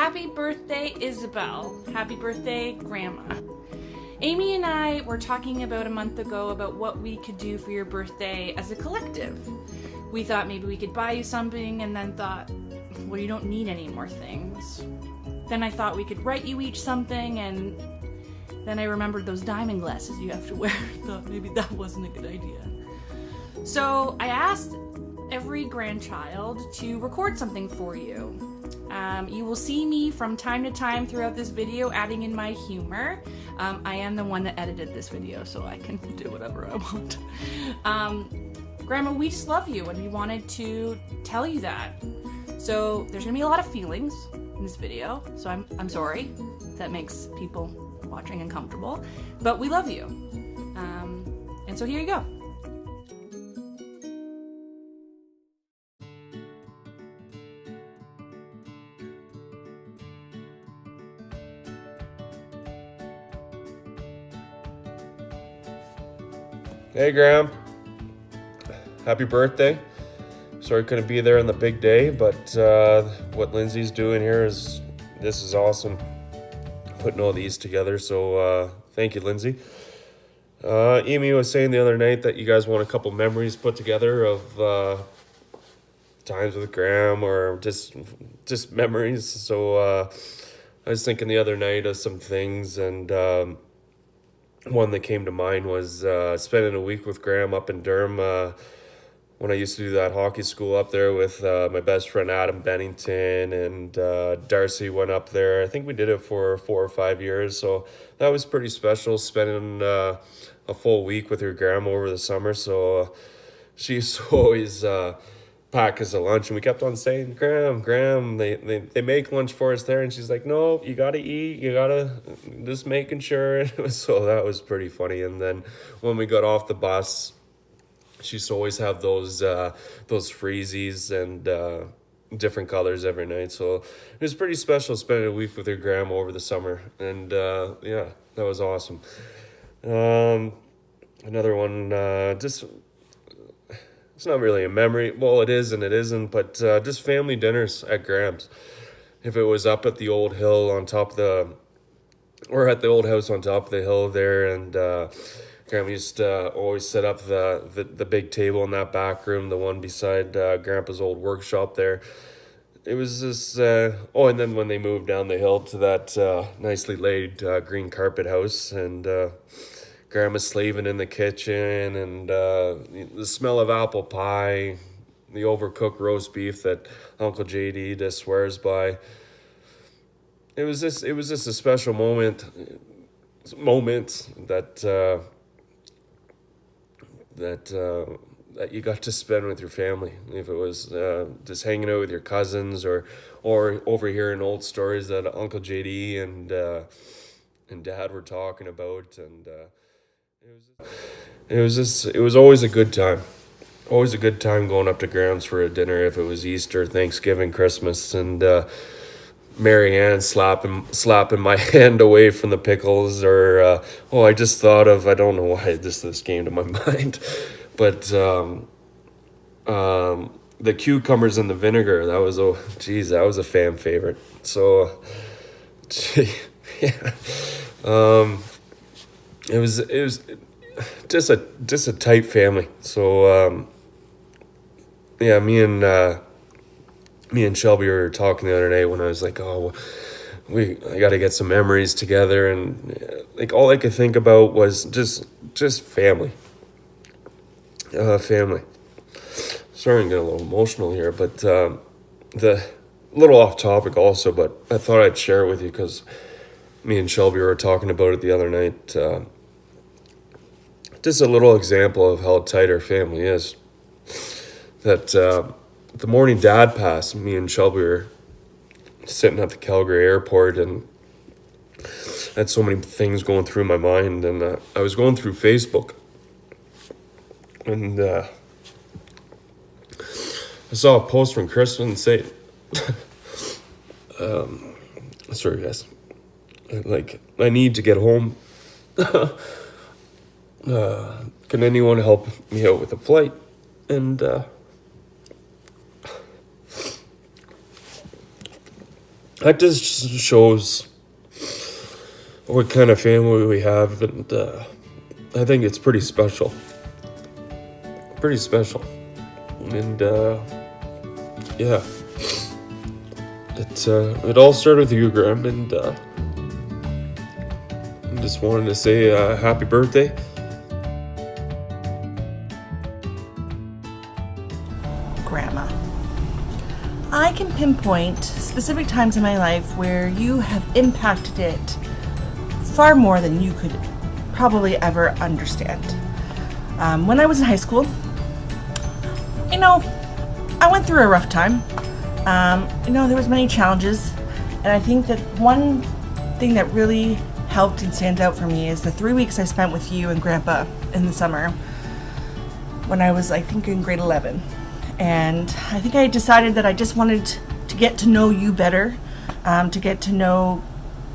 Happy birthday, Isabel. Happy birthday, Grandma. Amy and I were talking about a month ago about what we could do for your birthday as a collective. We thought maybe we could buy you something, and then thought, well, you don't need any more things. Then I thought we could write you each something, and then I remembered those diamond glasses you have to wear. I thought maybe that wasn't a good idea. So I asked every grandchild to record something for you. You will see me from time to time throughout this video adding in my humor. I am the one that edited this video, so I can do whatever I want. Grandma, we just love you, and we wanted to tell you that. So there's gonna be a lot of feelings in this video, so I'm sorry if that makes people watching uncomfortable, but we love you. And so here you go. Hey Graham, happy birthday. Sorry I couldn't be there on the big day, but what Lindsay's doing here this is awesome. Putting all these together, so thank you, Lindsay. Amy was saying the other night that you guys want a couple memories put together of times with Graham, or just memories. So I was thinking the other night of some things, and one that came to mind was spending a week with Graham up in Durham when I used to do that hockey school up there with my best friend Adam Bennington, and Darcy went up there. I think we did it for 4 or 5 years, so that was pretty special, spending a full week with her grandma over the summer. So she used to always pack us a lunch, and we kept on saying, Graham, they make lunch for us there, and she's like, no, you gotta eat, you gotta, just making sure. So that was pretty funny. And then when we got off the bus, she used to always have those freezies and different colors every night. So it was pretty special spending a week with her grandma over the summer, and yeah, that was awesome. Another one, just, it's not really a memory. Well, it is and it isn't, but just family dinners at Graham's. If it was up at the old hill on top of or at the old house on top of the hill there, and Grandma used to always set up the big table in that back room, the one beside Grandpa's old workshop there. It was just, and then when they moved down the hill to that nicely laid green carpet house, and Grandma slaving in the kitchen, and the smell of apple pie, the overcooked roast beef that Uncle JD just swears by. It was just a special moment that you got to spend with your family. If it was just hanging out with your cousins, or overhearing old stories that Uncle JD and Dad were talking about, and it was always a good time. Always a good time going up to Graham's for a dinner, if it was Easter, Thanksgiving, Christmas, and Mary Ann slapping my hand away from the pickles, or I just thought of, I don't know why this came to my mind, but the cucumbers and the vinegar, that was a fan favorite. So yeah, it was just a tight family. So yeah, me and Shelby were talking the other night when I was like, I got to get some memories together, and like all I could think about was just family. Family. Sorry, I'm getting a little emotional here, but the little off topic also, but I thought I'd share it with you because me and Shelby were talking about it the other night. Just a little example of how tight our family is. That the morning Dad passed, me and Shelby were sitting at the Calgary airport, and I had so many things going through my mind, and I was going through Facebook, and I saw a post from Kristen say, sorry guys, like, I need to get home. Can anyone help me out with a flight? And that just shows what kind of family we have, and I think it's pretty special. Pretty special. And yeah, it all started with you, Graham, and I just wanted to say happy birthday. Grandma. I can pinpoint specific times in my life where you have impacted it far more than you could probably ever understand. When I was in high school, I went through a rough time. There was many challenges, and I think that one thing that really helped and stands out for me is the 3 weeks I spent with you and Grandpa in the summer when I was, I think, in grade 11. And I think I decided that I just wanted to get to know you better, to get to know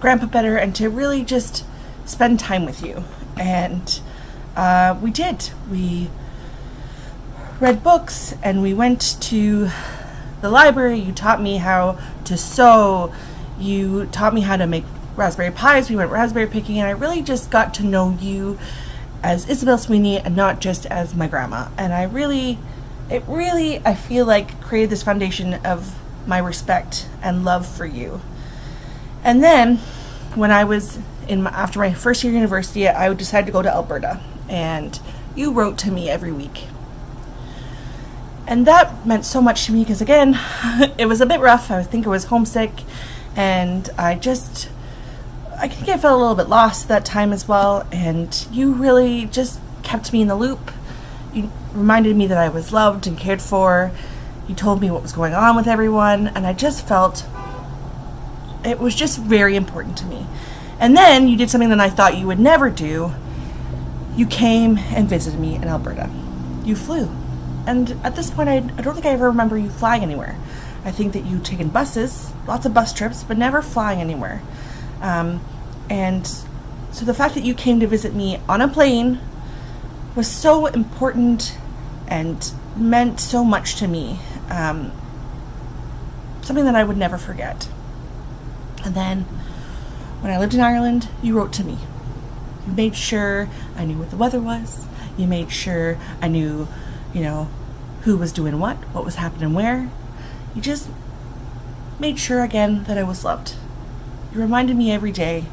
Grandpa better, and to really just spend time with you. And we did. We read books, and we went to the library. You taught me how to sew. You taught me how to make raspberry pies. We went raspberry picking, and I really just got to know you as Isabell Sweeney and not just as my grandma. And I feel like created this foundation of my respect and love for you. And then when I was after my first year of university, I decided to go to Alberta, and you wrote to me every week. And that meant so much to me because, again, it was a bit rough. I think I was homesick, and I think I felt a little bit lost that time as well. And you really just kept me in the loop. You reminded me that I was loved and cared for. You told me what was going on with everyone, and I just felt it was just very important to me. And then you did something that I thought you would never do. You came and visited me in Alberta. You flew. And at this point, I don't think I ever remember you flying anywhere. I think that you'd taken buses, lots of bus trips, but never flying anywhere. And so the fact that you came to visit me on a plane was so important and meant so much to me. Something that I would never forget. And then when I lived in Ireland, you wrote to me. You made sure I knew what the weather was. You made sure I knew, who was doing what was happening where. You just made sure again that I was loved. You reminded me every day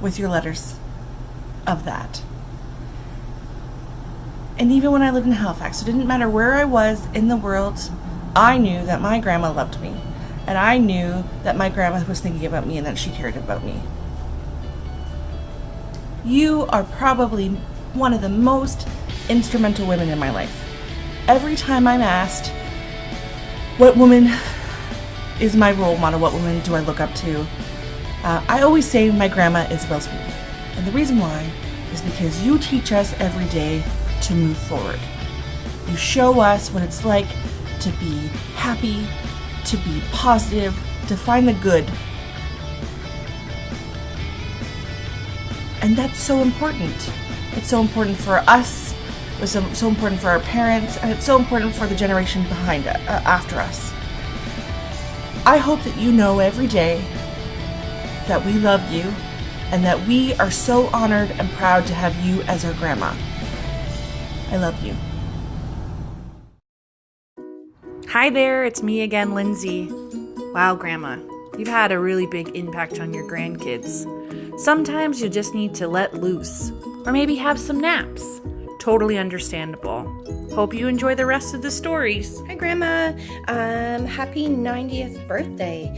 with your letters of that. And even when I lived in Halifax, it didn't matter where I was in the world, I knew that my grandma loved me. And I knew that my grandma was thinking about me and that she cared about me. You are probably one of the most instrumental women in my life. Every time I'm asked, what woman is my role model? What woman do I look up to? I always say my grandma Isabell Sweeney. And the reason why is because you teach us every day to move forward. You show us what it's like to be happy, to be positive, to find the good. And that's so important. It's so important for us. It's so important for our parents, and it's so important for the generation behind it, after us. I hope that you know every day that we love you and that we are so honored and proud to have you as our grandma. I love you. Hi there, it's me again, Lindsay. Wow, Grandma, you've had a really big impact on your grandkids. Sometimes you just need to let loose, or maybe have some naps. Totally understandable. Hope you enjoy the rest of the stories. Hi, Grandma. Happy 90th birthday.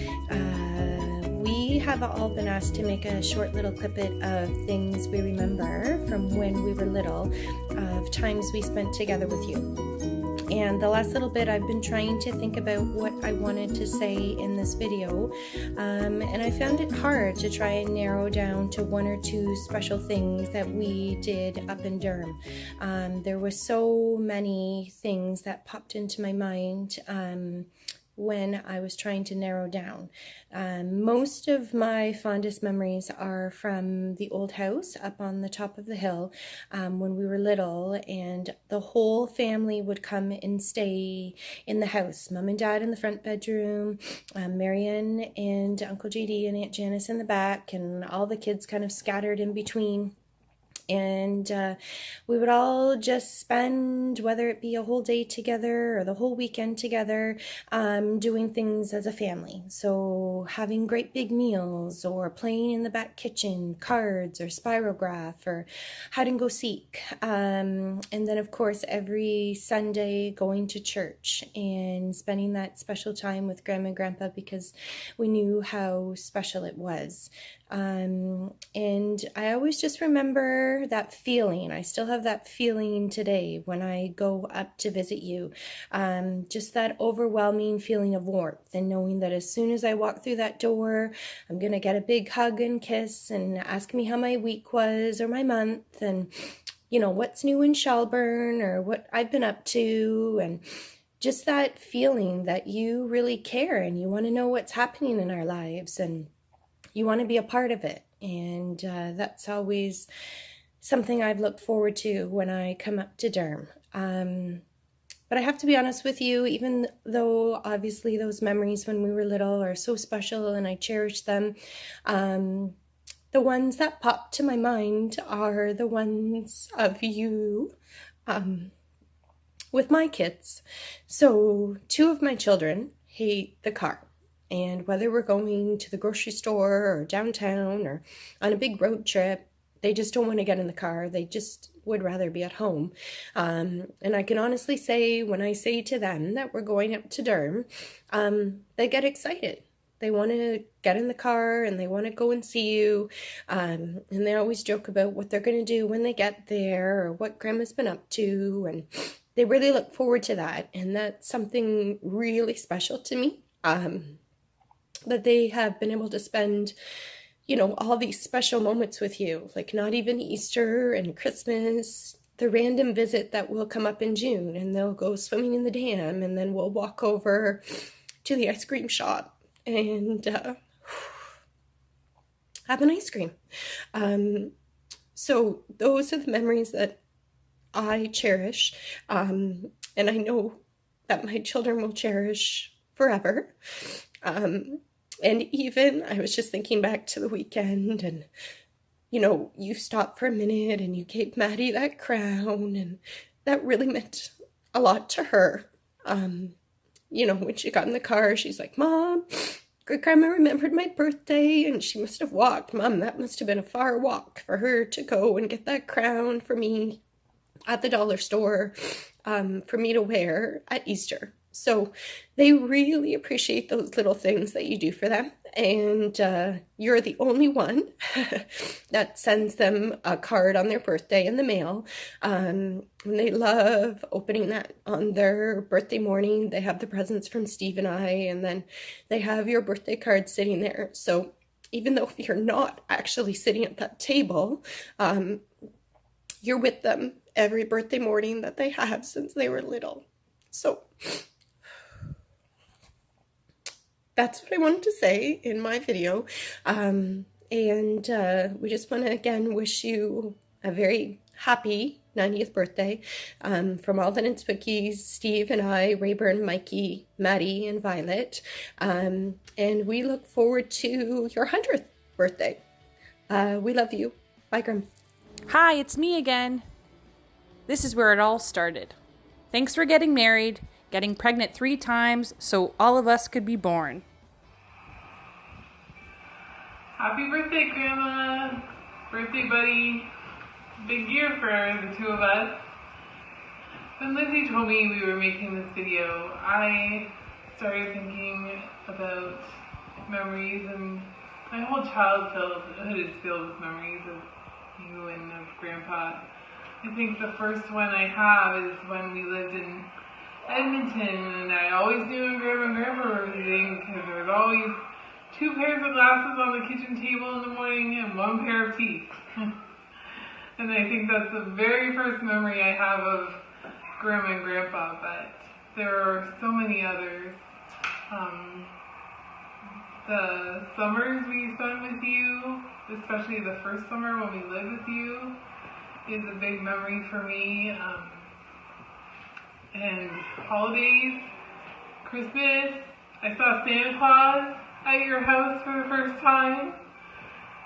We have all been asked to make a short little cliplet of things we remember from when we were little, of times we spent together with you. And the last little bit, I've been trying to think about what I wanted to say in this video, and I found it hard to try and narrow down to one or two special things that we did up in Durham. There were so many things that popped into my mind when I was trying to narrow down. Most of my fondest memories are from the old house up on the top of the hill when we were little, and the whole family would come and stay in the house. Mom and Dad in the front bedroom, Marion and Uncle JD and Aunt Janice in the back, and all the kids kind of scattered in between. And we would all just spend, whether it be a whole day together or the whole weekend together, doing things as a family. So having great big meals, or playing in the back kitchen, cards or spirograph or hide and go seek. And then of course every Sunday going to church and spending that special time with Grandma and Grandpa, because we knew how special it was. And I always just remember that feeling. I still have that feeling today when I go up to visit you. Just that overwhelming feeling of warmth, and knowing that as soon as I walk through that door, I'm going to get a big hug and kiss and ask me how my week was or my month, and you know, what's new in Shelburne or what I've been up to, and just that feeling that you really care and you want to know what's happening in our lives and you want to be a part of it. And that's always something I've looked forward to when I come up to Durham. But I have to be honest with you, even though obviously those memories when we were little are so special and I cherish them, the ones that pop to my mind are the ones of you with my kids. So 2 of my children hate the car. And whether we're going to the grocery store or downtown or on a big road trip, they just don't want to get in the car. They just would rather be at home. And I can honestly say, when I say to them that we're going up to Durham, they get excited. They want to get in the car and they want to go and see you. And they always joke about what they're going to do when they get there or what Grandma's been up to. And they really look forward to that. And that's something really special to me. That they have been able to spend, you know, all these special moments with you, like not even Easter and Christmas, the random visit that will come up in June and they'll go swimming in the dam and then we'll walk over to the ice cream shop and have an ice cream. So those are the memories that I cherish, and I know that my children will cherish forever. And even, I was just thinking back to the weekend and, you know, you stopped for a minute and you gave Maddie that crown, and that really meant a lot to her. You know, when she got in the car, she's like, Mom, great grandma remembered my birthday, and she must have walked. Mom, that must have been a far walk for her to go and get that crown for me at the dollar store, for me to wear at Easter. So they really appreciate those little things that you do for them. And you're the only one that sends them a card on their birthday in the mail. And they love opening that on their birthday morning. They have the presents from Steve and I, and then they have your birthday card sitting there. So even though you're not actually sitting at that table, you're with them every birthday morning that they have since they were little. So that's what I wanted to say in my video. And we just want to again wish you a very happy 90th birthday from Alden and Spookies, Steve and I, Rayburn, Mikey, Maddie, and Violet. And we look forward to your 100th birthday. We love you. Bye, Grim. Hi, it's me again. This is where it all started. Thanks for getting married, getting pregnant 3 times so all of us could be born. Happy birthday, Grandma. Birthday buddy. Big year for the 2 of us. When Lindsay told me we were making this video, I started thinking about memories, and my whole childhood is filled with memories of you and of Grandpa. I think the first one I have is when we lived in Edmonton, and I always knew when Grandma and Grandpa were visiting because there was always 2 pairs of glasses on the kitchen table in the morning and 1 pair of teeth. And I think that's the very first memory I have of Grandma and Grandpa, but there are so many others. The summers we spent with you, especially the first summer when we lived with you, is a big memory for me. And holidays, Christmas, I saw Santa Claus at your house for the first time.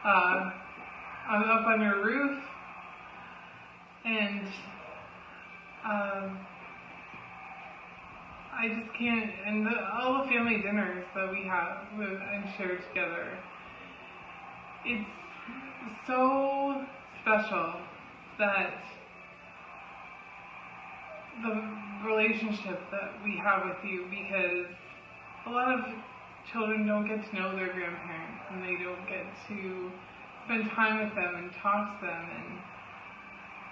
I was up on your roof, and I just can't, and all the family dinners that we have and shared together, it's so special that the relationship that we have with you, because a lot of children don't get to know their grandparents and they don't get to spend time with them and talk to them, and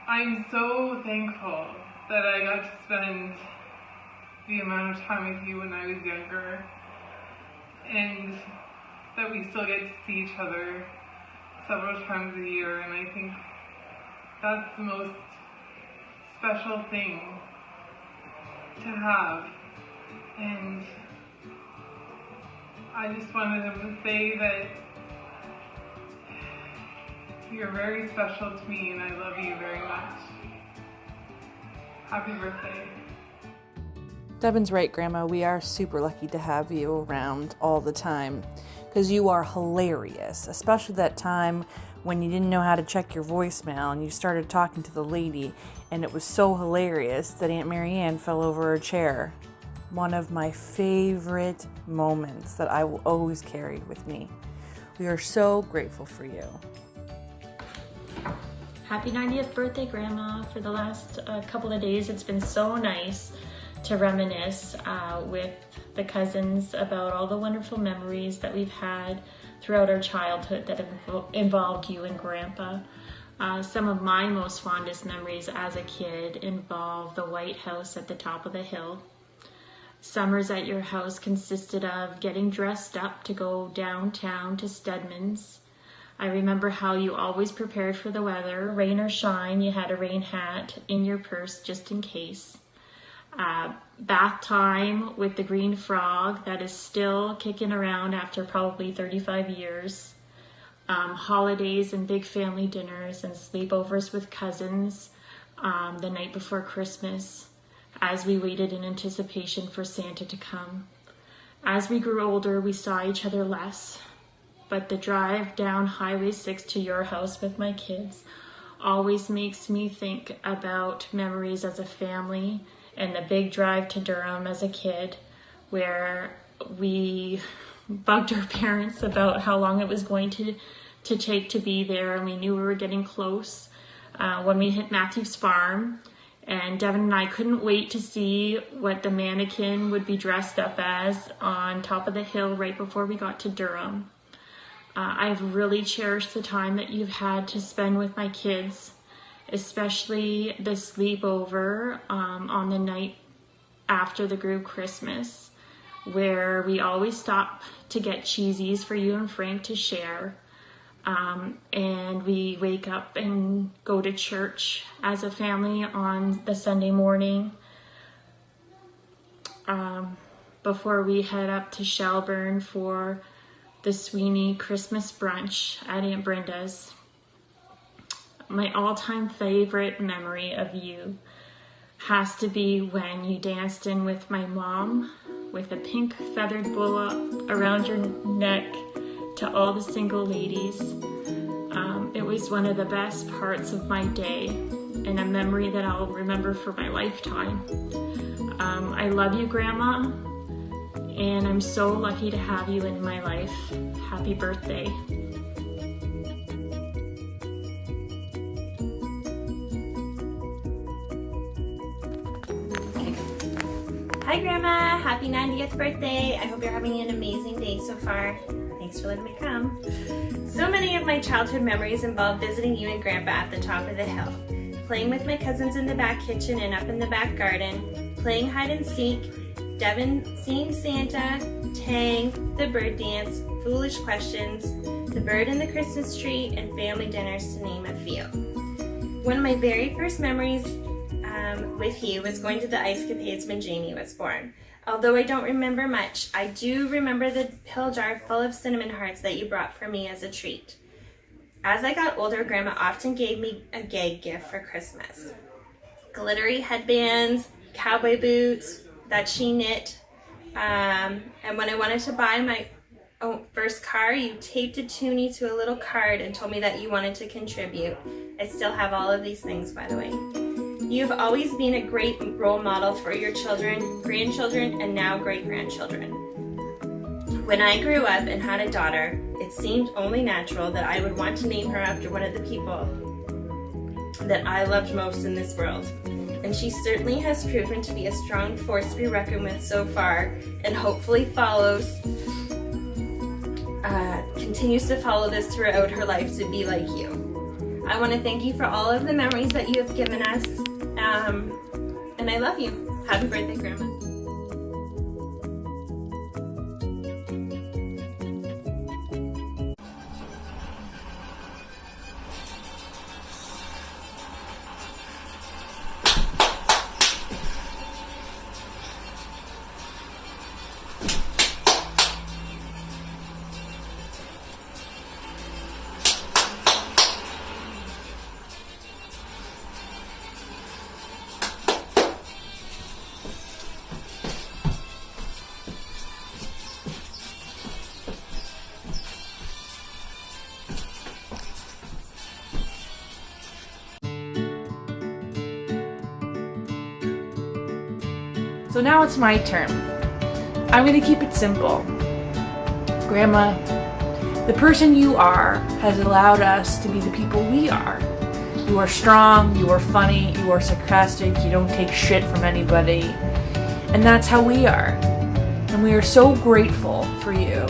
I'm so thankful that I got to spend the amount of time with you when I was younger, and that we still get to see each other several times a year, and I think that's the most special thing to have. And I just wanted to say that you're very special to me, and I love you very much. Happy birthday. Devin's right, Grandma. We are super lucky to have you around all the time because you are hilarious, especially that time when you didn't know how to check your voicemail and you started talking to the lady, and it was so hilarious that Aunt Marianne fell over her chair. One of my favorite moments that I will always carry with me. We are so grateful for you. Happy 90th birthday, Grandma. For the last couple of days, it's been so nice to reminisce with the cousins about all the wonderful memories that we've had throughout our childhood that have involved you and Grandpa. Some of my most fondest memories as a kid involve the White House at the top of the hill. Summers at your house consisted of getting dressed up to go downtown to Stedman's. I remember how you always prepared for the weather. Rain or shine, you had a rain hat in your purse just in case. Bath time with the green frog that is still kicking around after probably 35 years. Holidays and big family dinners and sleepovers with cousins the night before Christmas as we waited in anticipation for Santa to come. As we grew older, we saw each other less, but the drive down Highway 6 to your house with my kids always makes me think about memories as a family, and the big drive to Durham as a kid where we bugged our parents about how long it was going to take to be there, and we knew we were getting close when we hit Matthew's farm, and Devin and I couldn't wait to see what the mannequin would be dressed up as on top of the hill right before we got to Durham. I've really cherished the time that you've had to spend with my kids, especially the sleepover on the night after the group Christmas, where we always stop to get cheesies for you and Frank to share. And we wake up and go to church as a family on the Sunday morning before we head up to Shelburne for the Sweeney Christmas brunch at Aunt Brenda's. My all-time favorite memory of you has to be when you danced in with my mom with a pink feathered boa around your neck to all the single ladies. It was one of the best parts of my day and a memory that I'll remember for my lifetime. I love you, Grandma, and I'm so lucky to have you in my life. Happy birthday. Hi Grandma, happy 90th birthday. I hope you're having an amazing day so far. Thanks for letting me come. So many of my childhood memories involve visiting you and Grandpa at the top of the hill, playing with my cousins in the back kitchen and up in the back garden, playing hide and seek, Devin seeing Santa, Tang, the bird dance, foolish questions, the bird in the Christmas tree, and family dinners, to name a few. One of my very first memories with you was going to the ice capades when Jamie was born. Although I don't remember much, I do remember the pill jar full of cinnamon hearts that you brought for me as a treat. As I got older, Grandma often gave me a gag gift for Christmas. Glittery headbands, cowboy boots that she knit. And when I wanted to buy my first car, you taped a toonie to a little card and told me that you wanted to contribute. I still have all of these things, by the way. You've always been a great role model for your children, grandchildren, and now great-grandchildren. When I grew up and had a daughter, it seemed only natural that I would want to name her after one of the people that I loved most in this world. And she certainly has proven to be a strong force to be reckoned with so far, and hopefully continues to follow this throughout her life to be like you. I want to thank you for all of the memories that you have given us, and I love you. Happy birthday, Grandma. So now it's my turn. I'm going to keep it simple. Grandma, the person you are has allowed us to be the people we are. You are strong, you are funny, you are sarcastic, you don't take shit from anybody. And that's how we are. And we are so grateful for you.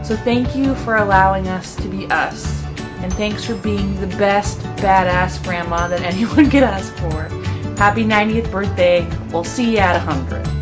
So thank you for allowing us to be us. And thanks for being the best badass grandma that anyone could ask for. Happy 90th birthday. We'll see you at 100.